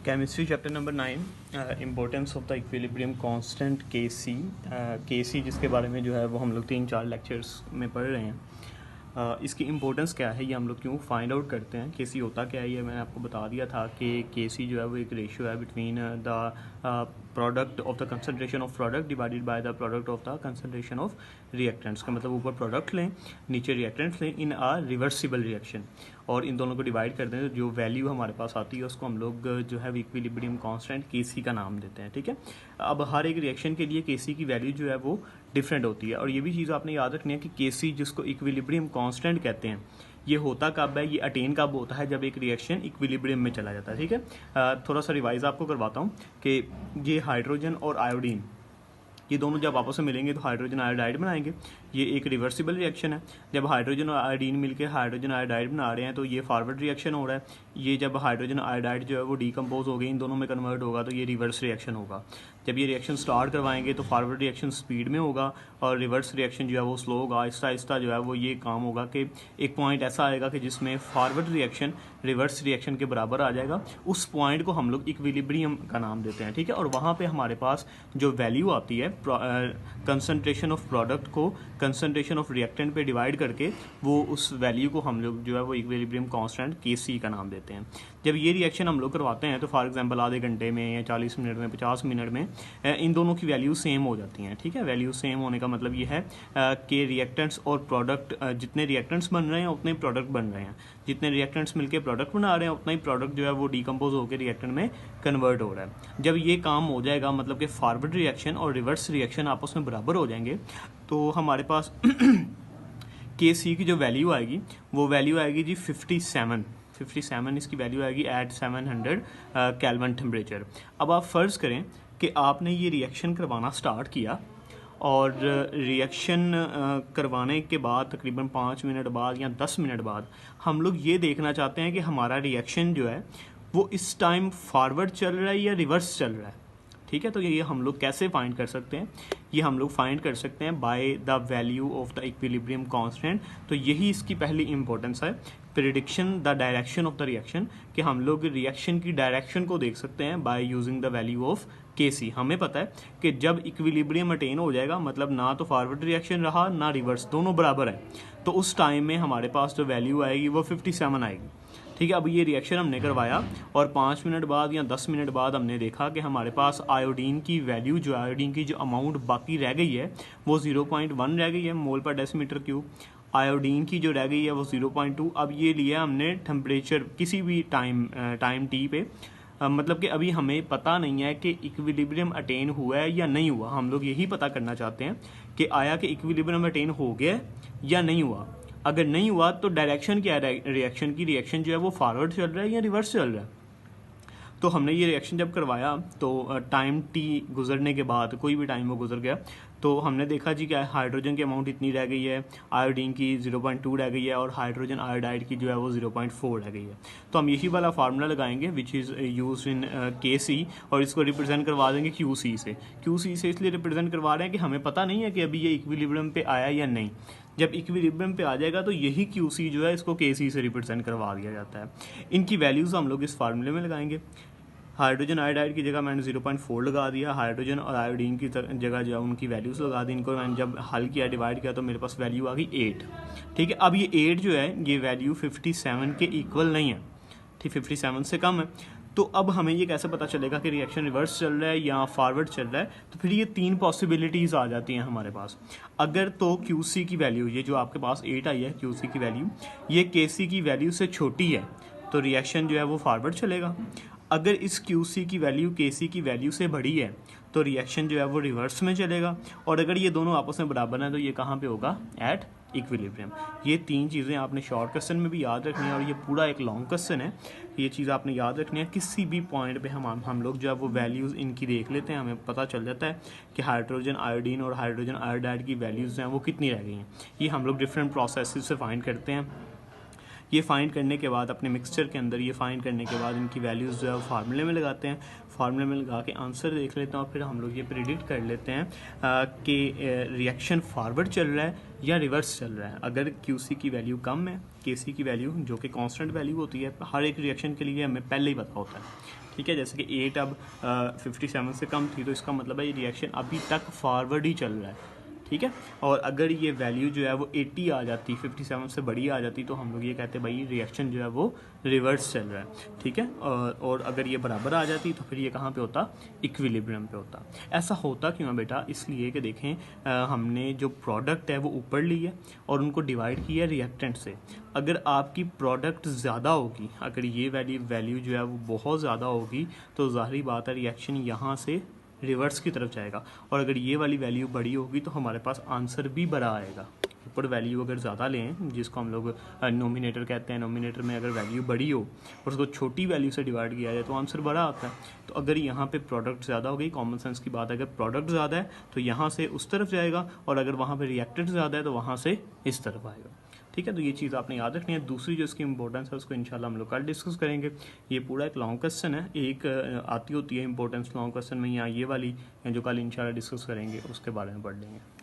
Chemistry chapter number 9 importance of the equilibrium constant के सी जिसके बारे में जो है वो हम लोग 3-4 लेक्चर्स में पढ़ रहे हैं। इसकी इम्पोर्टेंस क्या है, ये हम लोग क्यों फाइंड आउट करते हैं, के सी होता क्या है, ये मैंने आपको बता दिया था कि के सी जो है वो एक रेशियो है between the product of the concentration of product divided by the product of the concentration of reactants का मतलब ऊपर प्रोडक्ट लें नीचे रिएक्टेंट्स लें इन आ रिवर्सिबल रिएक्शन और इन दोनों को डिवाइड कर दें तो जो वैल्यू हमारे पास आती है उसको हम लोग जो है इक्विलिब्रियम कांस्टेंट के सी का नाम देते हैं। ठीक है, अब हर एक रिएक्शन के लिए के सी की वैल्यू जो है वो डिफरेंट होती है और ये भी चीज़ आपने याद रखनी है कि के सी जिसको इक्विलिब्रियम कांस्टेंट कहते हैं ये होता कब है, ये अटेन कब होता है जब एक रिएक्शन इक्विलिब्रियम में चला जाता है। ठीक है, थोड़ा सा रिवाइज आपको करवाता हूँ कि ये हाइड्रोजन और आयोडीन ये दोनों जब आपस में मिलेंगे तो हाइड्रोजन आयोडाइड बनाएंगे। ये एक रिवर्सिबल रिएक्शन है। जब हाइड्रोजन और आयोडीन मिलकर हाइड्रोजन आयोडाइड बना रहे हैं तो ये फॉरवर्ड रिएक्शन हो रहा है। ये जब हाइड्रोजन आयोडाइड जो है वो डीकम्पोज हो गई इन दोनों में कन्वर्ट होगा तो ये रिवर्स रिएक्शन होगा। जब ये रिएक्शन स्टार्ट करवाएंगे तो फॉरवर्ड रिएक्शन स्पीड में होगा और रिवर्स रिएक्शन जो है वो स्लो होगा। आहिस्ता आहिस्ता जो है वो ये काम होगा कि एक पॉइंट ऐसा आएगा कि जिसमें फॉरवर्ड रिएक्शन रिवर्स रिएक्शन के बराबर आ जाएगा। उस पॉइंट को हम लोग इक्विलिब्रियम का नाम देते हैं। ठीक है, और वहाँ पे हमारे पास जो वैल्यू आती है कंसंट्रेशन ऑफ प्रोडक्ट को कंसंट्रेशन ऑफ रिएक्टेंट पे डिवाइड करके वो उस वैल्यू को हम लोग जो है वो इक्विलिब्रियम कांस्टेंट के सी का नाम देते हैं। जब ये रिएक्शन हम लोग करवाते हैं तो फॉर एग्जांपल आधे घंटे में या 40 मिनट में 50 मिनट में इन दोनों की वैल्यू सेम हो जाती हैं। ठीक है, वैल्यू सेम होने का मतलब ये है कि रिएक्टेंट्स और प्रोडक्ट जितने रिएक्टेंट्स बन रहे हैं उतने प्रोडक्ट बन रहे हैं। जितने रिएक्टेंट्स मिलकर प्रोडक्ट बना रहे हैं उतना ही प्रोडक्ट जो है वो डीकम्पोज होकर रिएक्टेंट में कन्वर्ट हो रहा है। जब ये काम हो जाएगा मतलब कि फॉरवर्ड रिएक्शन और रिवर्स रिएक्शन आपस में बराबर हो जाएंगे तो हमारे पास के सी की जो वैल्यू आएगी वो वैल्यू आएगी जी 57 इसकी वैल्यू आएगी एट 700 केल्विन टेम्परेचर। अब आप फ़र्ज़ करें कि आपने ये रिएक्शन करवाना स्टार्ट किया और रिएक्शन करवाने के बाद तकरीबन 5 मिनट बाद या 10 मिनट बाद हम लोग ये देखना चाहते हैं कि हमारा रिएक्शन जो है वो इस टाइम फॉरवर्ड चल रहा है या रिवर्स चल रहा है। ठीक है, तो ये हम लोग कैसे फाइंड कर सकते हैं, ये हम लोग फाइंड कर सकते हैं by the value of the equilibrium constant. तो यही इसकी पहली इंपॉर्टेंस है, prediction the direction of the reaction, कि हम लोग रिएक्शन की डायरेक्शन को देख सकते हैं by using the value of के सी। हमें पता है कि जब इक्विलिब्रियम अटेन हो जाएगा मतलब ना तो फॉरवर्ड रिएक्शन रहा ना रिवर्स, दोनों बराबर है, तो उस टाइम में हमारे पास जो वैल्यू आएगी वो 57 आएगी। ठीक है, अब ये रिएक्शन हमने करवाया और 5 मिनट बाद या 10 मिनट बाद हमने देखा कि हमारे पास आयोडीन की वैल्यू जो आयोडीन की जो अमाउंट बाकी रह गई है वो 0.1 रह गई है मोल पर डेसीमीटर क्यूब। आयोडीन की जो रह गई है वो 0.2। अब ये लिया हमने टेम्परेचर किसी भी टाइम टी पे, मतलब कि अभी हमें पता नहीं है कि इक्विलिब्रियम अटेन हुआ है या नहीं हुआ। हम लोग यही पता करना चाहते हैं कि आया कि इक्विलिब्रियम अटेन हो गया या नहीं हुआ। अगर नहीं हुआ तो डायरेक्शन क्या है रिएक्शन की, रिएक्शन जो है वो फॉरवर्ड चल रहा है या रिवर्स चल रहा है। तो हमने ये रिएक्शन जब करवाया तो टाइम टी गुजरने के बाद कोई भी टाइम वो गुजर गया तो हमने देखा जी क्या हाइड्रोजन की अमाउंट इतनी रह गई है, आयोडीन की 0.2 रह गई है और हाइड्रोजन आयोडाइड की जो है वो 0.4 रह गई है। तो हम यही वाला फार्मूला लगाएंगे विच इज़ यूज इन के सी और इसको रिप्रेजेंट करवा देंगे क्यू सी से। क्यू सी से इसलिए रिप्रेजेंट करवा रहे हैं कि हमें पता नहीं है कि अभी ये इक्विलिब्रियम पे आया या नहीं। जब इक्विलिब्रियम पे आ जाएगा तो यही क्यू सी जो है इसको के सी से रिप्रेजेंट करवा दिया जाता है। इनकी वैल्यूज़ हम लोग इस फार्मूले में लगाएंगे। हाइड्रोजन आयोडाइड की जगह मैंने 0.4 लगा दिया, हाइड्रोजन और आयोडीन की जगह जो उनकी वैल्यूज़ लगा दी। इनको मैंने जब हल किया डिवाइड किया तो मेरे पास वैल्यू आ गई 8। ठीक है, अब ये 8 जो है ये वैल्यू 57 के इक्वल नहीं है, ठीक 57 से कम है। तो अब हमें ये कैसे पता चलेगा कि रिएक्शन रिवर्स चल रहा है या फॉरवर्ड चल रहा है, तो फिर ये 3 पॉसिबिलिटीज़ आ जाती हैं हमारे पास। अगर तो क्यू सी की वैल्यू ये जो आपके पास 8 आई है क्यू सी की वैल्यू ये के सी की वैल्यू से छोटी है तो रिएक्शन जो है वो फॉरवर्ड चलेगा। अगर इस क्यू सी की वैल्यू के सी की वैल्यू से बड़ी है तो रिएक्शन जो है वो रिवर्स में चलेगा। और अगर ये दोनों आपस में बराबर हैं तो ये कहाँ पे होगा, एट इक्विलिब्रियम। ये 3 चीज़ें आपने शॉर्ट क्वेश्चन में भी याद रखनी है और ये पूरा एक लॉन्ग क्वेश्चन है, ये चीज़ आपने याद रखनी है। किसी भी पॉइंट पे हम लोग जो है वो वैल्यूज़ इनकी देख लेते हैं, हमें पता चल जाता है कि हाइड्रोजन आयोडीन और हाइड्रोजन आयोडाइड की वैल्यूज़ जो हैं वो कितनी रह गई हैं। ये हम लोग डिफरेंट प्रोसेस से फाइंड करते हैं। ये फाइंड करने के बाद अपने मिक्सचर के अंदर ये फाइंड करने के बाद इनकी वैल्यूज़ जो है फार्मूले में लगाते हैं। फार्मूले में लगा के आंसर देख लेते हैं और फिर हम लोग ये प्रिडिक्ट कर लेते हैं कि रिएक्शन फॉरवर्ड चल रहा है या रिवर्स चल रहा है। अगर क्यूसी की वैल्यू कम है, केसी की वैल्यू जो कि कांस्टेंट वैल्यू होती है हर एक रिएक्शन के लिए हमें पहले ही पता होता है, ठीक है। जैसे कि 8 अब 57 से कम थी, तो इसका मतलब है ये रिएक्शन अभी तक फॉरवर्ड ही चल रहा है, ठीक है। और अगर ये वैल्यू जो है वो 80 आ जाती, 57 से बड़ी आ जाती, तो हम लोग ये कहते हैं भाई रिएक्शन जो है वो रिवर्स चल रहा है, ठीक है। और अगर ये बराबर आ जाती तो फिर ये कहाँ पे होता, इक्विलिब्रियम पे होता। ऐसा होता क्यों है बेटा, इसलिए कि देखें हमने जो प्रोडक्ट है वो ऊपर ली है और उनको डिवाइड किया है रिएक्टेंट से। अगर आपकी प्रोडक्ट ज़्यादा होगी, अगर ये वैल्यू जो है वो बहुत ज़्यादा होगी, तो ज़ाहिर बात है रिएक्शन यहाँ से रिवर्स की तरफ जाएगा। और अगर ये वाली वैल्यू बड़ी होगी तो हमारे पास आंसर भी बड़ा आएगा। ऊपर वैल्यू अगर ज़्यादा लें, जिसको हम लोग नोमिनेटर कहते हैं, नोमिनेटर में अगर वैल्यू बड़ी हो और उसको छोटी वैल्यू से डिवाइड किया जाए तो आंसर बड़ा आता है। तो अगर यहाँ पे प्रोडक्ट ज़्यादा हो गई, कॉमन सेंस की बात है, अगर प्रोडक्ट ज़्यादा है तो यहाँ से उस तरफ जाएगा, और अगर वहाँ पे रिएक्टेंट ज़्यादा है तो वहाँ से इस तरफ आएगा, ठीक है। तो ये चीज़ आपने याद रखनी है। दूसरी जो इसकी इंपॉर्टेंस है उसको इंशाल्लाह हम लोग कल डिस्कस करेंगे। ये पूरा एक लॉन्ग क्वेश्चन है, एक आती होती है इंपॉर्टेंस लॉन्ग क्वेश्चन में, यहाँ ये वाली जो कल इंशाल्लाह डिस्कस करेंगे उसके बारे में पढ़ लेंगे।